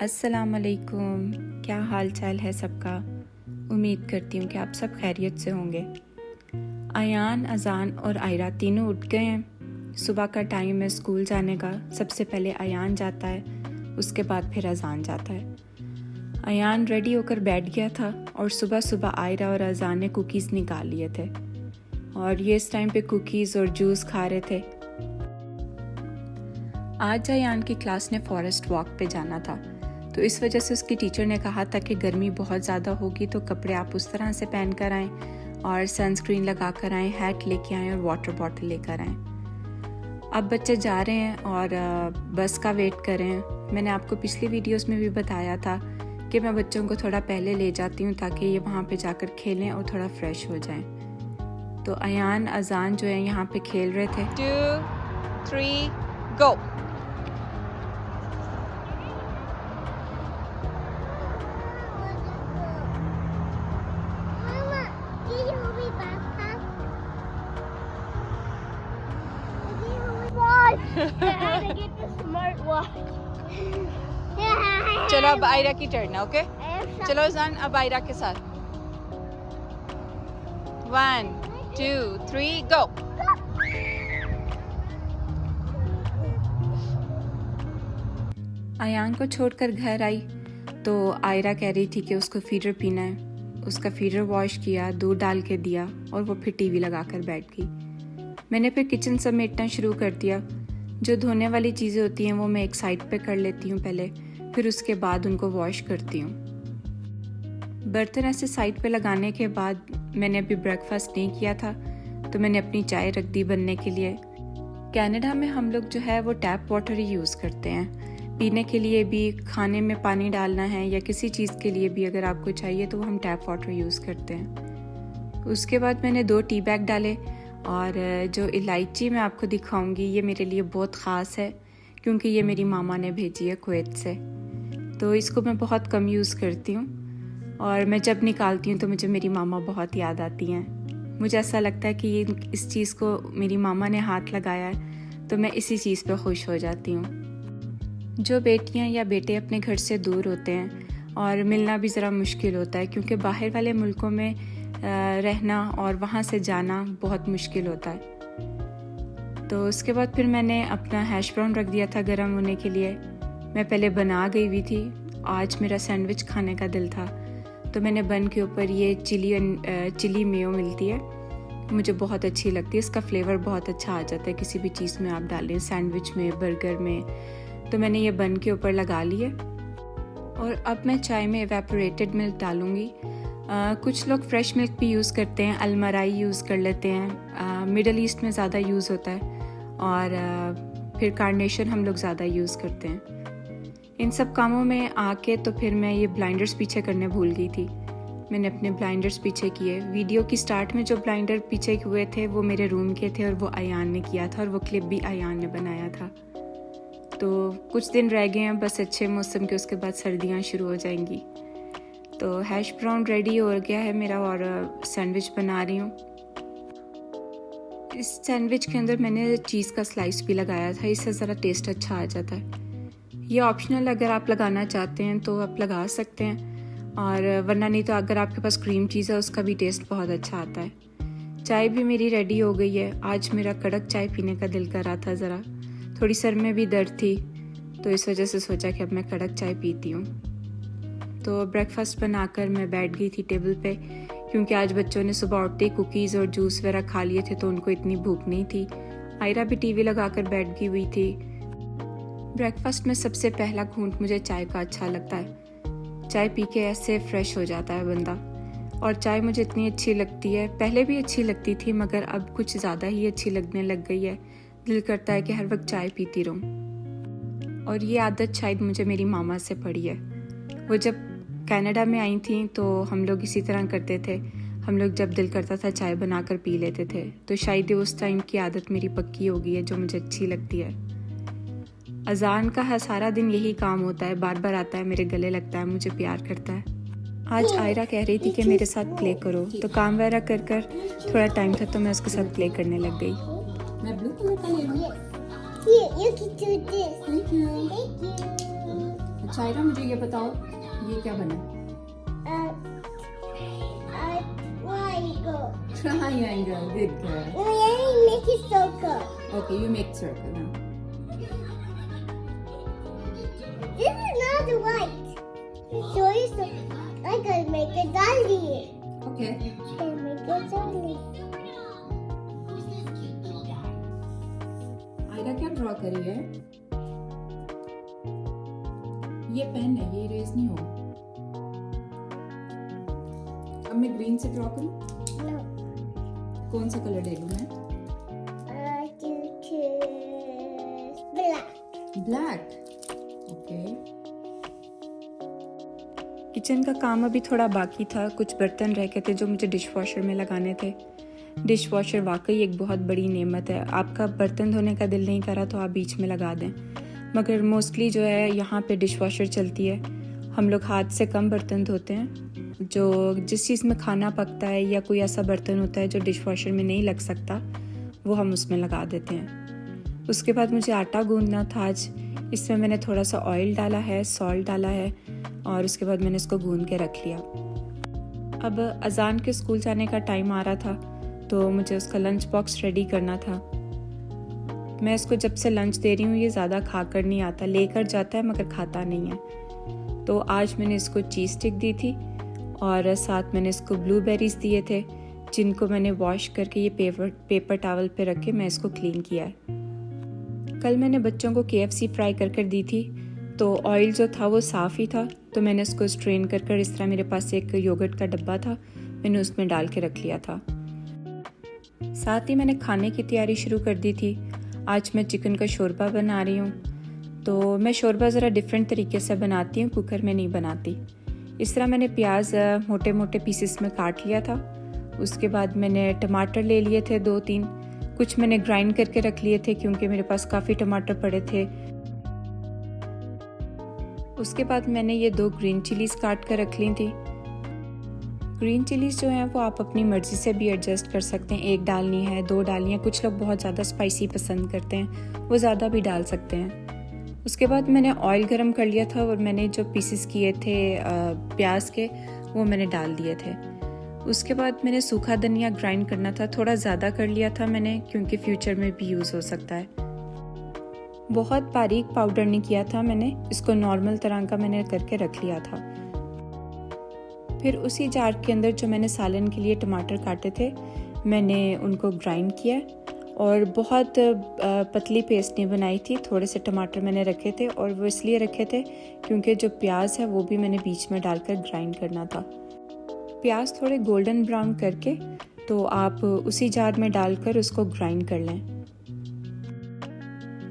अस्सलाम वालेकुम। क्या हाल चाल है सबका। उम्मीद करती हूँ कि आप सब खैरियत से होंगे। अयान, अजान और आयरा तीनों उठ गए हैं। सुबह का टाइम है स्कूल जाने का। सबसे पहले अयान जाता है, उसके बाद फिर अजान जाता है। अयान रेडी होकर बैठ गया था और सुबह सुबह आयरा और अजान ने कुकीज़ निकाल लिए थे और ये इस टाइम पे कुकीज़ और जूस खा रहे थे। आज अयान की क्लास ने फॉरेस्ट वॉक पे जाना था, तो इस वजह से उसकी टीचर ने कहा था कि गर्मी बहुत ज़्यादा होगी तो कपड़े आप उस तरह से पहन कर आएँ और सनस्क्रीन लगा कर आएँ, हैट लेके आएँ और वाटर बॉटल लेकर आएँ। अब बच्चे जा रहे हैं और बस का वेट कर रहे हैं। मैंने आपको पिछली वीडियोस में भी बताया था कि मैं बच्चों को थोड़ा पहले ले जाती हूँ ताकि ये वहाँ पे जाकर खेलें और थोड़ा फ्रेश हो जाएं। तो अयान, अजान जो है यहाँ पे खेल रहे थे। 2, 3, go! चलो अब आयरा की टर्न है, ओके? चलो जान, अब आयरा के साथ 1, 2, 3, go! अयान को छोड़कर घर आई तो आयरा कह रही थी कि उसको फीडर पीना है। उसका फीडर वॉश किया, दूध डाल के दिया और वो फिर टीवी लगा कर बैठ गई। मैंने फिर किचन समेटना शुरू कर दिया। जो धोने वाली चीज़ें होती हैं वो मैं एक साइड पे कर लेती हूँ पहले, फिर उसके बाद उनको वॉश करती हूँ। बर्तन ऐसे साइड पे लगाने के बाद मैंने अभी ब्रेकफास्ट नहीं किया था तो मैंने अपनी चाय रख दी बनने के लिए। कनाडा में हम लोग जो है वो टैप वाटर ही यूज़ करते हैं। पीने के लिए भी, खाने में पानी डालना है या किसी चीज़ के लिए भी अगर आपको चाहिए तो हम टैप वाटर यूज़ करते हैं। उसके बाद मैंने 2 टी बैग डाले और जो इलायची मैं आपको दिखाऊंगी ये मेरे लिए बहुत ख़ास है क्योंकि ये मेरी मामा ने भेजी है कुवैत से। तो इसको मैं बहुत कम यूज़ करती हूँ और मैं जब निकालती हूँ तो मुझे मेरी मामा बहुत याद आती हैं। मुझे ऐसा लगता है कि ये इस चीज़ को मेरी मामा ने हाथ लगाया है तो मैं इसी चीज़ पे खुश हो जाती हूँ। जो बेटियाँ या बेटे अपने घर से दूर होते हैं और मिलना भी ज़रा मुश्किल होता है क्योंकि बाहर वाले मुल्कों में रहना और वहाँ से जाना बहुत मुश्किल होता है। तो उसके बाद फिर मैंने अपना हैश ब्राउन रख दिया था गर्म होने के लिए। मैं पहले बना गई हुई थी, आज मेरा सैंडविच खाने का दिल था तो मैंने बन के ऊपर ये चिली मेयो मिलती है, मुझे बहुत अच्छी लगती है। इसका फ्लेवर बहुत अच्छा आ जाता है किसी भी चीज़ में आप डालें, सैंडविच में, बर्गर में। तो मैंने ये बन के ऊपर लगा लिए और अब मैं चाय में एवेपोरेटेड मिल्क डालूँगी। कुछ लोग फ्रेश मिल्क भी यूज़ करते हैं, अलमराई यूज़ कर लेते हैं, मिडल ईस्ट में ज़्यादा यूज़ होता है और फिर कार्नेशन हम लोग ज़्यादा यूज़ करते हैं। इन सब कामों में आके तो फिर मैं ये ब्लाइंडर्स पीछे करने भूल गई थी। मैंने अपने ब्लाइंडर्स पीछे किए। वीडियो की स्टार्ट में जो ब्लाइंडर पीछे हुए थे वो मेरे रूम के थे और वो अयान ने किया था और वो क्लिप भी अयान ने बनाया था। तो कुछ दिन रह गए हैं बस अच्छे मौसम के, उसके बाद सर्दियाँ शुरू हो जाएंगी। तो हैश ब्राउन रेडी हो गया है मेरा और सैंडविच बना रही हूँ। इस सैंडविच के अंदर मैंने चीज़ का स्लाइस भी लगाया था, इससे ज़रा टेस्ट अच्छा आ जाता है। ये ऑप्शनल, अगर आप लगाना चाहते हैं तो आप लगा सकते हैं और वरना नहीं तो अगर आपके पास क्रीम चीज़ है उसका भी टेस्ट बहुत अच्छा आता है। चाय भी मेरी रेडी हो गई है। आज मेरा कड़क चाय पीने का दिल कर रहा था, ज़रा थोड़ी सर में भी दर्द थी तो इस वजह से सोचा कि अब मैं कड़क चाय पीती हूँ। तो ब्रेकफास्ट बनाकर मैं बैठ गई थी टेबल पे क्योंकि आज बच्चों ने सुबह उठते ही कुकीज़ और जूस वगैरह खा लिए थे तो उनको इतनी भूख नहीं थी। आयरा भी टीवी लगाकर बैठ गई हुई थी। ब्रेकफास्ट में सबसे पहला घूंट मुझे चाय का अच्छा लगता है। चाय पी के ऐसे फ्रेश हो जाता है बंदा। और चाय मुझे इतनी अच्छी लगती है, पहले भी अच्छी लगती थी मगर अब कुछ ज़्यादा ही अच्छी लगने लग गई है। दिल करता है कि हर वक्त चाय पीती रहूं। और ये आदत शायद मुझे मेरी मामा से पड़ी है। वो जब कनाडा में आई थी तो हम लोग इसी तरह करते थे। हम लोग जब दिल करता था चाय बनाकर पी लेते थे। तो शायद ये उस टाइम की आदत मेरी पक्की हो गई है जो मुझे अच्छी लगती है। अजान का सारा दिन यही काम होता है, बार बार आता है, मेरे गले लगता है, मुझे प्यार करता है। आज आयरा कह रही थी कि मेरे साथ प्ले करो तो काम वगैरह कर कर थोड़ा टाइम था तो मैं उसके साथ प्ले करने लग गई। मैं ब्लू कलर का ले लूं। You can do this. Thank you. Thank you. अच्छा आयरा, मुझे ये बताओ ये क्या बना? Triangle. Good girl. Make it circle. Okay, you make circle now. This is not right. So I can make a dolly. Okay. And make a dolly. Ayra क्या draw करी है? ये पेन है, ये इरेज नहीं होगा। अब मैं ग्रीन से ड्रॉ करूं? No. कौन सा कलर ले लूं मैं? I can choose black. Black. Okay. Kitchen का काम अभी थोड़ा बाकी था, कुछ बर्तन रह गए थे जो मुझे डिश वॉशर में लगाने थे। डिश वॉशर वाकई एक बहुत बड़ी नेमत है। आपका बर्तन धोने का दिल नहीं करा तो आप बीच में लगा दें, मगर मोस्टली जो है यहाँ पे डिश वॉशर चलती है। हम लोग हाथ से कम बर्तन धोते हैं। जो जिस चीज़ में खाना पकता है या कोई ऐसा बर्तन होता है जो डिश वॉशर में नहीं लग सकता, वो हम उसमें लगा देते हैं। उसके बाद मुझे आटा गूंदना था आज। इसमें मैंने थोड़ा सा ऑयल डाला है, सॉल्ट डाला है और उसके बाद मैंने इसको गूंद के रख लिया। अब अजान के स्कूल जाने का टाइम आ रहा था तो मुझे उसका लंच बॉक्स रेडी करना था। मैं इसको जब से लंच दे रही हूँ ये ज़्यादा खा कर नहीं आता, लेकर जाता है मगर खाता नहीं है। तो आज मैंने इसको चीज़ स्टिक दी थी और साथ मैंने इसको ब्लूबेरीज दिए थे, जिनको मैंने वॉश करके ये पेपर टॉवल पे रख के मैं इसको क्लीन किया है। कल मैंने बच्चों को KFC फ्राई कर दी थी, तो ऑयल जो था वो साफ़ ही था, तो मैंने इसको स्ट्रेन कर इस तरह, मेरे पास एक योगर्ट का डब्बा था, मैंने उसमें डाल के रख लिया था। साथ ही मैंने खाने की तैयारी शुरू कर दी थी। आज मैं चिकन का शोरबा बना रही हूँ। तो मैं शोरबा ज़रा डिफरेंट तरीके से बनाती हूँ, कुकर में नहीं बनाती। इस तरह मैंने प्याज मोटे मोटे पीसेस में काट लिया था। उसके बाद मैंने टमाटर ले लिए थे 2-3, कुछ मैंने ग्राइंड करके रख लिए थे क्योंकि मेरे पास काफ़ी टमाटर पड़े थे। उसके बाद मैंने ये 2 ग्रीन चिलीज़ काट कर रख ली थी। ग्रीन चिलीज़ जो हैं वो आप अपनी मर्ज़ी से भी एडजस्ट कर सकते हैं, 1 डालनी है 2 डालनी है। कुछ लोग बहुत ज़्यादा स्पाइसी पसंद करते हैं, वो ज़्यादा भी डाल सकते हैं। उसके बाद मैंने ऑयल गरम कर लिया था और मैंने जो पीसेस किए थे प्याज के, वो मैंने डाल दिए थे। उसके बाद मैंने सूखा धनिया ग्राइंड करना था, थोड़ा ज़्यादा कर लिया था मैंने क्योंकि फ्यूचर में भी यूज़ हो सकता है। बहुत बारीक पाउडर नहीं किया था मैंने, इसको नॉर्मल तरह का मैंने करके रख लिया था। फिर उसी जार के अंदर जो मैंने सालन के लिए टमाटर काटे थे, मैंने उनको ग्राइंड किया और बहुत पतली पेस्ट नहीं बनाई थी। थोड़े से टमाटर मैंने रखे थे और वो इसलिए रखे थे क्योंकि जो प्याज है वो भी मैंने बीच में डालकर ग्राइंड करना था। प्याज थोड़े गोल्डन ब्राउन करके तो आप उसी जार में डालकर उसको ग्राइंड कर लें,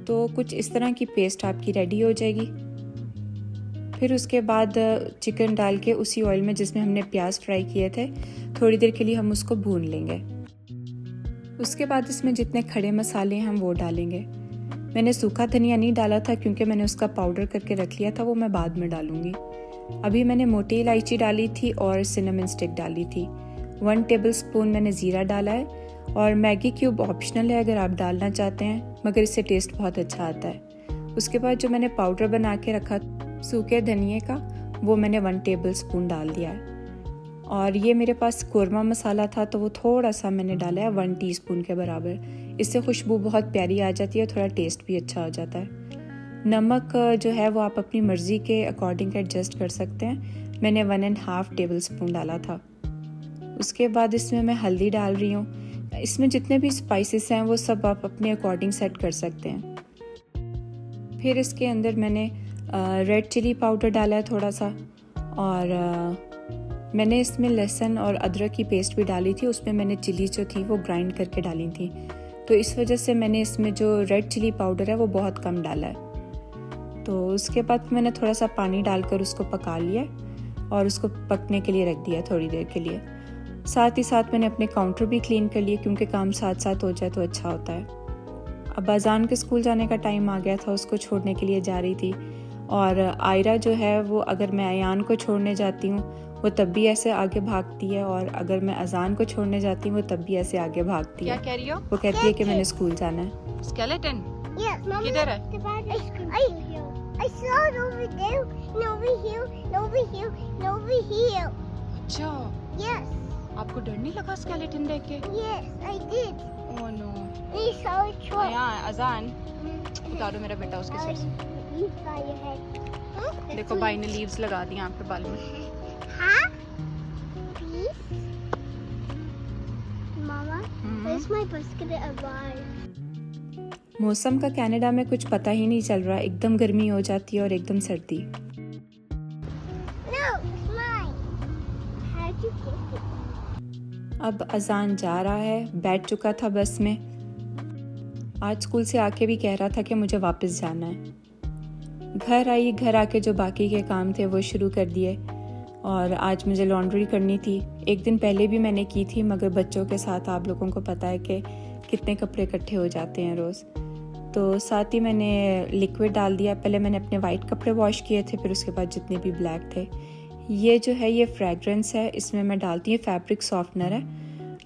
तो कुछ इस तरह की पेस्ट आपकी रेडी हो जाएगी। फिर उसके बाद चिकन डाल के उसी ऑयल में जिसमें हमने प्याज फ्राई किए थे, थोड़ी देर के लिए हम उसको भून लेंगे। उसके बाद इसमें जितने खड़े मसाले हैं हम वो डालेंगे। मैंने सूखा धनिया नहीं डाला था क्योंकि मैंने उसका पाउडर करके रख लिया था, वो मैं बाद में डालूंगी। अभी मैंने मोटी इलायची डाली थी और सिनेमन स्टिक डाली थी। 1 टेबलस्पून मैंने ज़ीरा डाला है और मैगी क्यूब ऑप्शनल है अगर आप डालना चाहते हैं, मगर इससे टेस्ट बहुत अच्छा आता है। उसके बाद जो मैंने पाउडर बना के रखा सूखे धनिए का, वो मैंने 1 टेबलस्पून डाल दिया है। और ये मेरे पास कोरमा मसाला था तो वो थोड़ा सा मैंने डाला है 1 टीस्पून के बराबर। इससे खुशबू बहुत प्यारी आ जाती है, थोड़ा टेस्ट भी अच्छा हो जाता है। नमक जो है वो आप अपनी मर्ज़ी के अकॉर्डिंग एडजस्ट कर सकते हैं। मैंने 1.5 टेबलस्पून डाला था। उसके बाद इसमें मैं हल्दी डाल रही हूँ। इसमें जितने भी स्पाइसेस हैं वो सब आप अपने अकॉर्डिंग सेट कर सकते हैं। फिर इसके अंदर मैंने रेड चिली पाउडर डाला है थोड़ा सा, और मैंने इसमें लहसुन और अदरक की पेस्ट भी डाली थी। उसमें मैंने चिली जो थी वो ग्राइंड करके डाली थी, तो इस वजह से मैंने इसमें जो रेड चिली पाउडर है वो बहुत कम डाला है। तो उसके बाद मैंने थोड़ा सा पानी डालकर उसको पका लिया और उसको पकने के लिए रख दिया थोड़ी देर के लिए। साथ ही साथ मैंने अपने काउंटर भी क्लीन कर लिए क्योंकि काम साथ साथ हो जाए तो अच्छा होता है। अब अजान के स्कूल जाने का टाइम आ गया था, उसको छोड़ने के लिए जा रही थी। और आयरा जो है वो, अगर मैं अयान को छोड़ने जाती हूँ वो तब भी ऐसे आगे भागती है, और अगर मैं अजान को छोड़ने जाती हूँ वो तब भी ऐसे आगे भागती है। क्या कह रही हो? वो कहती है कि मैंने स्कूल जाना है। Skeleton Yes, Mama. किधर है? I saw it over there here. अच्छा, Yes, आपको डर नहीं लगा स्केलेटन देख के? yes, I did. Oh no. It's so short. यहाँ अजान उतारो मेरा बेटा उसके सिर से। You try your head. Huh? देखो भाई ने लीव्स लगा दी आँख पे बाल में। Huh? Please? Mama, where's my basket alive? मौसम का कनाडा में कुछ पता ही नहीं चल रहा, एकदम गर्मी हो जाती है और एकदम सर्दी। No, it's mine. How'd you get it? अब अजान जा रहा है, बैठ चुका था बस में। आज स्कूल से आके भी कह रहा था कि मुझे वापस जाना है। घर आई, घर आके जो बाकी के काम थे वो शुरू कर दिए और आज मुझे लॉन्ड्री करनी थी। एक दिन पहले भी मैंने की थी, मगर बच्चों के साथ आप लोगों को पता है कि कितने कपड़े इकट्ठे हो जाते हैं रोज़। तो साथ ही मैंने लिक्विड डाल दिया। पहले मैंने अपने वाइट कपड़े वॉश किए थे, फिर उसके बाद जितने भी ब्लैक थे। ये जो है ये फ्रेगरेंस है, इसमें मैं डालती हूँ, फैब्रिक सॉफ्टनर है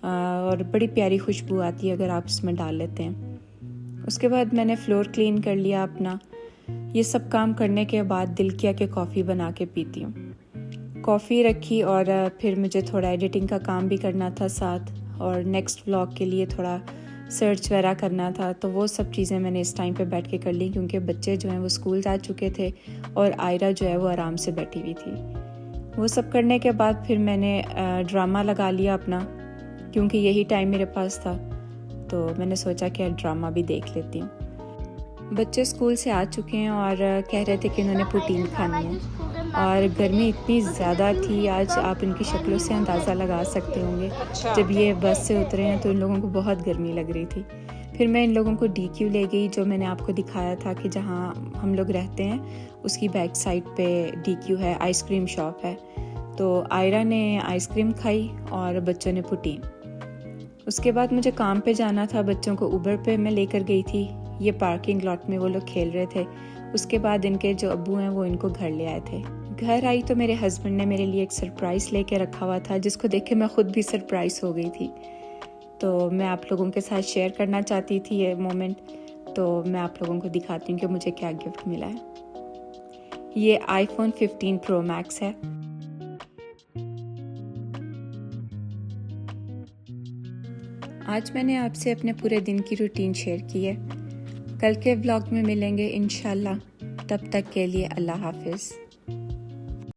और बड़ी प्यारी खुशबू आती है अगर आप इसमें डाल लेते हैं। उसके बाद मैंने फ्लोर क्लीन कर लिया अपना। ये सब काम करने के बाद दिल किया कि कॉफ़ी बना के पीती हूँ। कॉफ़ी रखी और फिर मुझे थोड़ा एडिटिंग का काम भी करना था साथ, और नेक्स्ट व्लॉग के लिए थोड़ा सर्च वगैरह करना था। तो वो सब चीज़ें मैंने इस टाइम पे बैठ के कर ली, क्योंकि बच्चे जो हैं वो स्कूल जा चुके थे और आयरा जो है वो आराम से बैठी हुई थी। वो सब करने के बाद फिर मैंने ड्रामा लगा लिया अपना, क्योंकि यही टाइम मेरे पास था। तो मैंने सोचा कि ड्रामा भी देख लेती हूँ। बच्चे स्कूल से आ चुके हैं और कह रहे थे कि उन्होंने प्रोटीन खानी है, और गर्मी इतनी ज़्यादा थी आज, आप इनकी शक्लों से अंदाज़ा लगा सकते होंगे। जब ये बस से उतरे हैं तो इन लोगों को बहुत गर्मी लग रही थी। फिर मैं इन लोगों को DQ ले गई, जो मैंने आपको दिखाया था कि जहाँ हम लोग रहते हैं उसकी बैक साइड पे DQ है, आइसक्रीम शॉप है। तो आयरा ने आइसक्रीम खाई और बच्चों ने प्रोटीन। उसके बाद मुझे काम पे जाना था, बच्चों को उबर पे मैं लेकर गई थी। ये पार्किंग लॉट में वो लोग खेल रहे थे। उसके बाद इनके जो अब्बू हैं वो इनको घर ले आए थे। घर आई तो मेरे हस्बैंड ने मेरे लिए एक सरप्राइज़ लेके रखा हुआ था, जिसको देख के मैं खुद भी सरप्राइज़ हो गई थी। तो मैं आप लोगों के साथ शेयर करना चाहती थी ये मोमेंट। तो मैं आप लोगों को दिखाती हूँ कि मुझे क्या गिफ्ट मिला है। ये iPhone 15 Pro Max है। आज मैंने आपसे अपने पूरे दिन की रूटीन शेयर की है। कल के व्लॉग में मिलेंगे इंशाल्लाह। तब तक के लिए अल्लाह हाफिज़।